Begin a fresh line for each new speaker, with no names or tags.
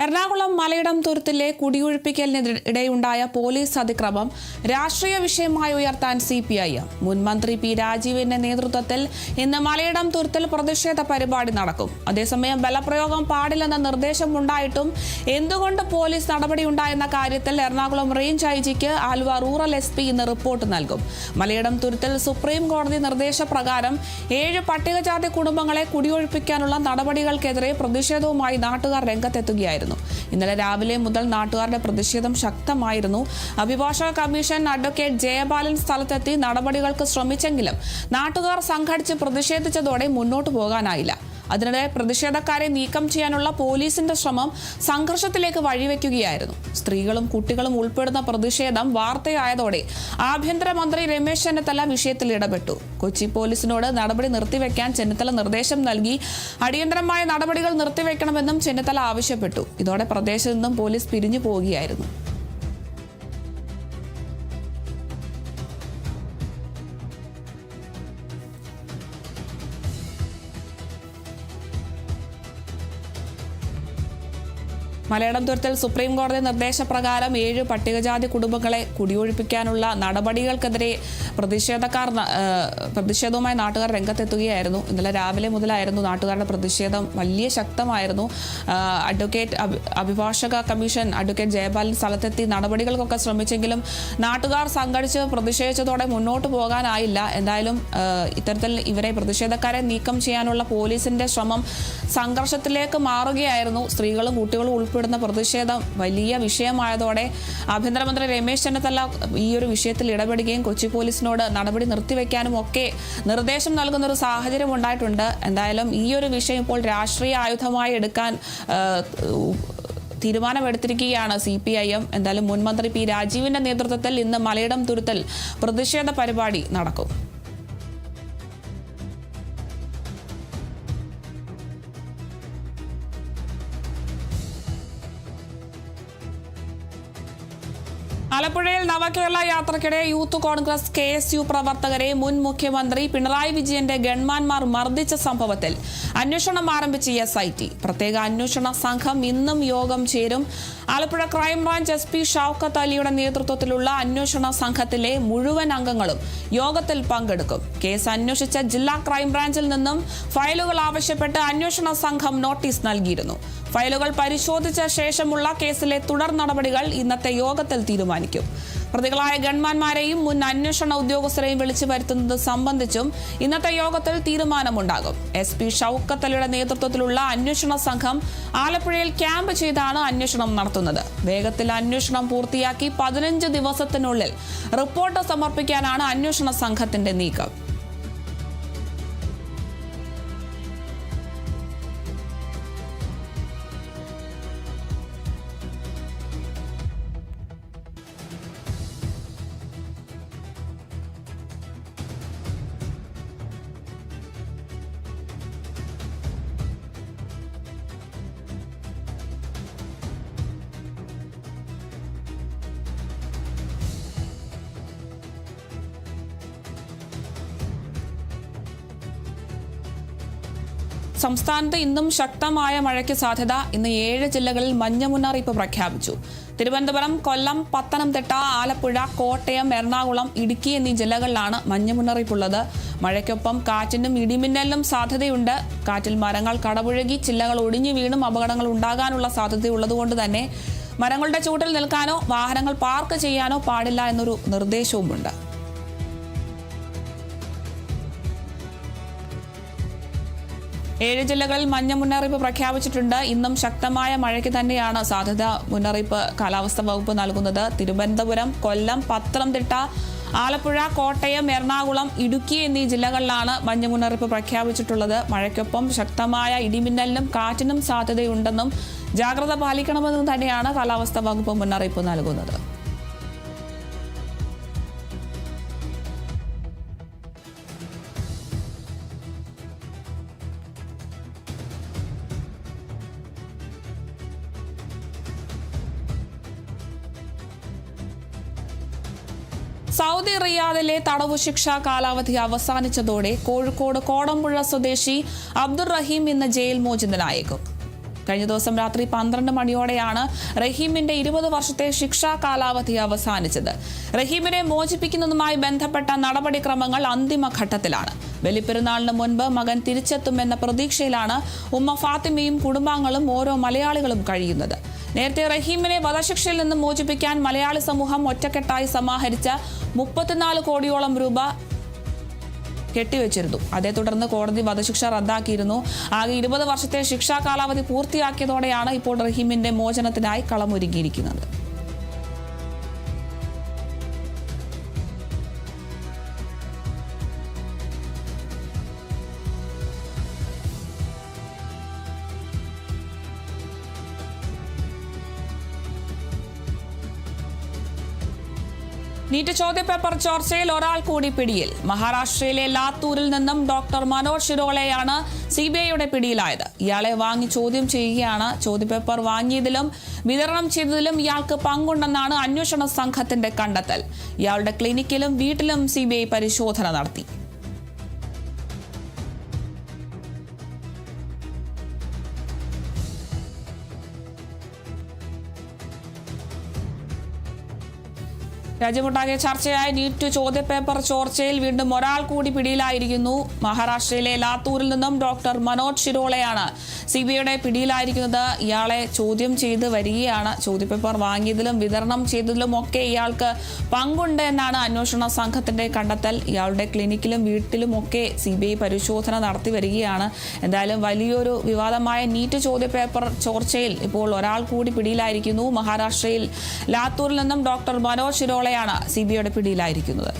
Ernakulam Malayidam തുരുത്തിലെ കുടിയൊഴിപ്പിക്കലിനിടെയുണ്ടായ police അതിക്രമം രാഷ്ട്രീയ വിഷയമായി ഉയർത്താൻ CPIM മുൻ മന്ത്രി പി രാജീവിന്റെ നേതൃത്വത്തിൽ ഇന്ന് മലയിടം തുരുത്തിൽ പ്രതിഷേധ പരിപാടി നടക്കും. അതേസമയം ബലപ്രയോഗം പാടില്ലെന്ന നിർദ്ദേശമുണ്ടായിട്ടും എന്തുകൊണ്ട് പോലീസ് നടപടിയുണ്ടായെന്ന കാര്യത്തിൽ എറണാകുളം റേഞ്ച് IGക്ക് ആലുവ റൂറൽ SP ഇന്ന് റിപ്പോർട്ട് നൽകും. മലയിടം തുരുത്തിൽ സുപ്രീം കോടതി നിർദ്ദേശപ്രകാരം 7 പട്ടികജാതി കുടുംബങ്ങളെ കുടിയൊഴിപ്പിക്കാനുള്ള നടപടികൾക്കെതിരെ പ്രതിഷേധവുമായി നാട്ടുകാർ രംഗത്തെത്തുകയായിരുന്നു. ഇന്നലെ രാവിലെ മുതൽ നാട്ടുകാരുടെ പ്രതിഷേധം ശക്തമായിരുന്നു. അഭിഭാഷക കമ്മീഷൻ അഡ്വക്കേറ്റ് ജയപാലൻ സ്ഥലത്തെത്തി നടപടികൾക്ക് ശ്രമിച്ചെങ്കിലും നാട്ടുകാർ സംഘടിച്ച് പ്രതിഷേധിച്ചതോടെ മുന്നോട്ടു പോകാനായില്ല. അതിനിടെ പ്രതിഷേധക്കാരെ നീക്കം ചെയ്യാനുള്ള പോലീസിന്റെ ശ്രമം സംഘർഷത്തിലേക്ക് വഴിവെക്കുകയായിരുന്നു. സ്ത്രീകളും കുട്ടികളും ഉൾപ്പെടുന്ന പ്രതിഷേധം വാർത്തയായതോടെ ആഭ്യന്തരമന്ത്രി രമേശ് ചെന്നിത്തല വിഷയത്തിൽ ഇടപെട്ടു. കൊച്ചി പോലീസിനോട് നടപടി നിർത്തിവെക്കാൻ ചെന്നിത്തല നിർദ്ദേശം നൽകി. അടിയന്തരമായ നടപടികൾ നിർത്തിവെക്കണമെന്നും ചെന്നിത്തല ആവശ്യപ്പെട്ടു. ഇതോടെ പ്രദേശത്ത് നിന്നും പോലീസ് പിരിഞ്ഞു പോവുകയായിരുന്നു. മലയിടം തുരുത്തിൽ സുപ്രീം കോടതി നിർദ്ദേശപ്രകാരം 7 പട്ടികജാതി കുടുംബങ്ങളെ കുടിയൊഴിപ്പിക്കാനുള്ള നടപടികൾക്കെതിരെ പ്രതിഷേധവുമായി നാട്ടുകാർ രംഗത്തെത്തുകയായിരുന്നു. ഇന്നലെ രാവിലെ മുതലായിരുന്നു നാട്ടുകാരുടെ പ്രതിഷേധം വലിയ ശക്തമായിരുന്നു. അഭിഭാഷക കമ്മീഷൻ അഡ്വക്കേറ്റ് ജയപാലൻ സ്ഥലത്തെത്തി നടപടികൾക്കൊക്കെ ശ്രമിച്ചെങ്കിലും നാട്ടുകാർ സംഘടിച്ച് പ്രതിഷേധിച്ചതോടെ മുന്നോട്ട് പോകാനായില്ല. എന്തായാലും ഇത്തരത്തിൽ ഇവരെ പ്രതിഷേധക്കാരെ നീക്കം ചെയ്യാനുള്ള പോലീസിന്റെ ശ്രമം സംഘർഷത്തിലേക്ക് മാറുകയായിരുന്നു. സ്ത്രീകളും കുട്ടികളും ഉൾപ്പെടുന്ന പ്രതിഷേധം വലിയ വിഷയമായതോടെ ആഭ്യന്തരമന്ത്രി രമേശ് ചെന്നിത്തല ഈ ഒരു വിഷയത്തിൽ ഇടപെടുകയും കൊച്ചി പോലീസിനോട് നടപടി നിർത്തിവെക്കാനും ഒക്കെ നിർദ്ദേശം നൽകുന്ന ഒരു സാഹചര്യം ഉണ്ടായിട്ടുണ്ട്. എന്തായാലും ഈ ഒരു വിഷയം ഇപ്പോൾ രാഷ്ട്രീയ ആയുധമായി എടുക്കാൻ തീരുമാനമെടുത്തിരിക്കുകയാണ് CPIM. എന്തായാലും മുൻ മന്ത്രി പി രാജീവിന്റെ നേതൃത്വത്തിൽ ഇന്ന് മലയിടം തുരുത്തിൽ പ്രതിഷേധ പരിപാടി നടക്കും. ആലപ്പുഴയിൽ നവകേരള യാത്രയ്ക്കിടെ യൂത്ത് കോൺഗ്രസ് KSU പ്രവർത്തകരെ മുൻ മുഖ്യമന്ത്രി പിണറായി വിജയന്റെ ഗൺമാൻമാർ മർദ്ദിച്ച സംഭവത്തിൽ അന്വേഷണം ആരംഭിച്ച SIT. പ്രത്യേക അന്വേഷണ സംഘം ഇന്നും യോഗം ചേരും. ആലപ്പുഴ ക്രൈംബ്രാഞ്ച് SP ഷൗക്കത്ത് അലിയുടെ നേതൃത്വത്തിലുള്ള അന്വേഷണ സംഘത്തിലെ മുഴുവൻ അംഗങ്ങളും യോഗത്തിൽ പങ്കെടുക്കും. കേസ് അന്വേഷിച്ച ജില്ലാ ക്രൈംബ്രാഞ്ചിൽ നിന്നും ഫയലുകൾ ആവശ്യപ്പെട്ട് അന്വേഷണ സംഘം നോട്ടീസ് നൽകിയിരുന്നു. ഫയലുകൾ പരിശോധിച്ച ശേഷമുള്ള കേസിലെ തുടർ നടപടികൾ ഇന്നത്തെ യോഗത്തിൽ തീരുമാനിക്കും. പ്രതികളായ ഗൺമാൻമാരെയും മുൻ അന്വേഷണ ഉദ്യോഗസ്ഥരെയും വിളിച്ചു വരുത്തുന്നത് സംബന്ധിച്ചും ഇന്നത്തെ യോഗത്തിൽ തീരുമാനമുണ്ടാകും. SP ഷൗക്കത്ത് അലിയുടെ നേതൃത്വത്തിലുള്ള അന്വേഷണ സംഘം ആലപ്പുഴയിൽ ക്യാമ്പ് ചെയ്താണ് അന്വേഷണം നടത്തുന്നത്. വേഗത്തിൽ അന്വേഷണം പൂർത്തിയാക്കി 15 ദിവസത്തിനുള്ളിൽ റിപ്പോർട്ട് സമർപ്പിക്കാനാണ് അന്വേഷണ സംഘത്തിന്റെ നീക്കം. സംസ്ഥാനത്ത് ഇന്നും ശക്തമായ മഴയ്ക്ക് സാധ്യത. ഇന്ന് 7 ജില്ലകളിൽ മഞ്ഞ മുന്നറിയിപ്പ് പ്രഖ്യാപിച്ചു. തിരുവനന്തപുരം, കൊല്ലം, പത്തനംതിട്ട, ആലപ്പുഴ, കോട്ടയം, എറണാകുളം, ഇടുക്കി എന്നീ ജില്ലകളിലാണ് മഞ്ഞ മുന്നറിയിപ്പുള്ളത്. മഴയ്ക്കൊപ്പം കാറ്റിനും ഇടിമിന്നലിനും സാധ്യതയുണ്ട്. കാറ്റിൽ മരങ്ങൾ കടപുഴകി ചില്ലകൾ ഒടിഞ്ഞു വീണും അപകടങ്ങൾ ഉണ്ടാകാനുള്ള സാധ്യതയുള്ളതുകൊണ്ട് തന്നെ മരങ്ങളുടെ ചൂട്ടിൽ നിൽക്കാനോ വാഹനങ്ങൾ പാർക്ക് ചെയ്യാനോ പാടില്ല എന്നൊരു നിർദ്ദേശവുമുണ്ട്. ഏഴ് ജില്ലകളിൽ മഞ്ഞ മുന്നറിയിപ്പ് പ്രഖ്യാപിച്ചിട്ടുണ്ട്. ഇന്നും ശക്തമായ മഴയ്ക്ക് തന്നെയാണ് സാധ്യത മുന്നറിയിപ്പ് കാലാവസ്ഥാ വകുപ്പ് നൽകുന്നത്. തിരുവനന്തപുരം, കൊല്ലം, പത്തനംതിട്ട, ആലപ്പുഴ, കോട്ടയം, എറണാകുളം, ഇടുക്കി എന്നീ ജില്ലകളിലാണ് മഞ്ഞ മുന്നറിയിപ്പ് പ്രഖ്യാപിച്ചിട്ടുള്ളത്. മഴയ്ക്കൊപ്പം ശക്തമായ ഇടിമിന്നലിനും കാറ്റിനും സാധ്യതയുണ്ടെന്നും ജാഗ്രത പാലിക്കണമെന്നും തന്നെയാണ് കാലാവസ്ഥാ വകുപ്പ് മുന്നറിയിപ്പ് നൽകുന്നത്. സൗദി റിയാദിലെ തടവുശിക്ഷ കാലാവധി അവസാനിച്ചതോടെ കോഴിക്കോട് കോടമ്പുഴ സ്വദേശി അബ്ദുൾ റഹീം ഇന്ന് ജയിൽ മോചിതനായേക്കും. കഴിഞ്ഞ ദിവസം രാത്രി 12 മണിയോടെയാണ് റഹീമിന്റെ 20 വർഷത്തെ ശിക്ഷാ കാലാവധി അവസാനിച്ചത്. റഹീമിനെ മോചിപ്പിക്കുന്നതുമായി ബന്ധപ്പെട്ട നടപടിക്രമങ്ങൾ അന്തിമഘട്ടത്തിലാണ്. ബലിപ്പെരുന്നാളിന് മുൻപ് മകൻ തിരിച്ചെത്തുമെന്ന പ്രതീക്ഷയിലാണ് ഉമ്മ ഫാത്തിമയും കുടുംബാംഗങ്ങളും ഓരോ മലയാളികളും കഴിയുന്നത്. നേരത്തെ റഹീമിനെ വധശിക്ഷയിൽ നിന്ന് മോചിപ്പിക്കാൻ മലയാളി സമൂഹം ഒറ്റക്കെട്ടായി സമാഹരിച്ച 34 കോടിയോളം രൂപ കെട്ടിവെച്ചിരുന്നു. അതേ തുടർന്ന് കോടതി വധശിക്ഷ റദ്ദാക്കിയിരുന്നു. ആകെ 20 വർഷത്തെ ശിക്ഷാ കാലാവധി പൂർത്തിയാക്കിയതോടെയാണ് ഇപ്പോൾ റഹീമിന്റെ മോചനത്തിനായി കളമൊരുങ്ങിയിരിക്കുന്നത്. നീറ്റ് ചോദ്യപേപ്പർ ചോർച്ചയിൽ ഒരാൾ കൂടി പിടിയിൽ. മഹാരാഷ്ട്രയിലെ ലാത്തൂരിൽ നിന്നും ഡോക്ടർ മനോജ് ഷിരോളെയാണ് CBIയുടെ പിടിയിലായത്. ഇയാളെ വാങ്ങി ചോദ്യം ചെയ്യുകയാണ്. ചോദ്യപേപ്പർ വാങ്ങിയതിലും വിതരണം ചെയ്തതിലും ഇയാൾക്ക് പങ്കുണ്ടെന്നാണ് അന്വേഷണ സംഘത്തിന്റെ കണ്ടെത്തൽ. ഇയാളുടെ ക്ലിനിക്കിലും വീട്ടിലും CBI പരിശോധന നടത്തി. രാജ്യമൊട്ടാകെ ചർച്ചയായ നീറ്റ് ചോദ്യപേപ്പർ ചോർച്ചയിൽ വീണ്ടും ഒരാൾ കൂടി പിടിയിലായിരിക്കുന്നു. മഹാരാഷ്ട്രയിലെ ലാത്തൂരിൽ നിന്നും ഡോക്ടർ മനോജ് ഷിരോളെയാണ് CBIയുടെ പിടിയിലായിരിക്കുന്നത്. ഇയാളെ ചോദ്യം ചെയ്ത് വരികയാണ്. ചോദ്യപേപ്പർ വാങ്ങിയതിലും വിതരണം ചെയ്തതിലും ഒക്കെ ഇയാൾക്ക് പങ്കുണ്ട് എന്നാണ് അന്വേഷണ സംഘത്തിന്റെ കണ്ടെത്തൽ. ഇയാളുടെ ക്ലിനിക്കിലും വീട്ടിലും ഒക്കെ CBI പരിശോധന നടത്തി വരികയാണ്. എന്തായാലും വലിയൊരു വിവാദമായ നീറ്റ് ചോദ്യപേപ്പർ ചോർച്ചയിൽ ഇപ്പോൾ ഒരാൾ കൂടി പിടിയിലായിരിക്കുന്നു. മഹാരാഷ്ട്രയിൽ ലാത്തൂരിൽ നിന്നും ഡോക്ടർ മനോജ് ഷിരോളെയാണ് CBIയുടെ പിടിയിലായിരിക്കുന്നത്.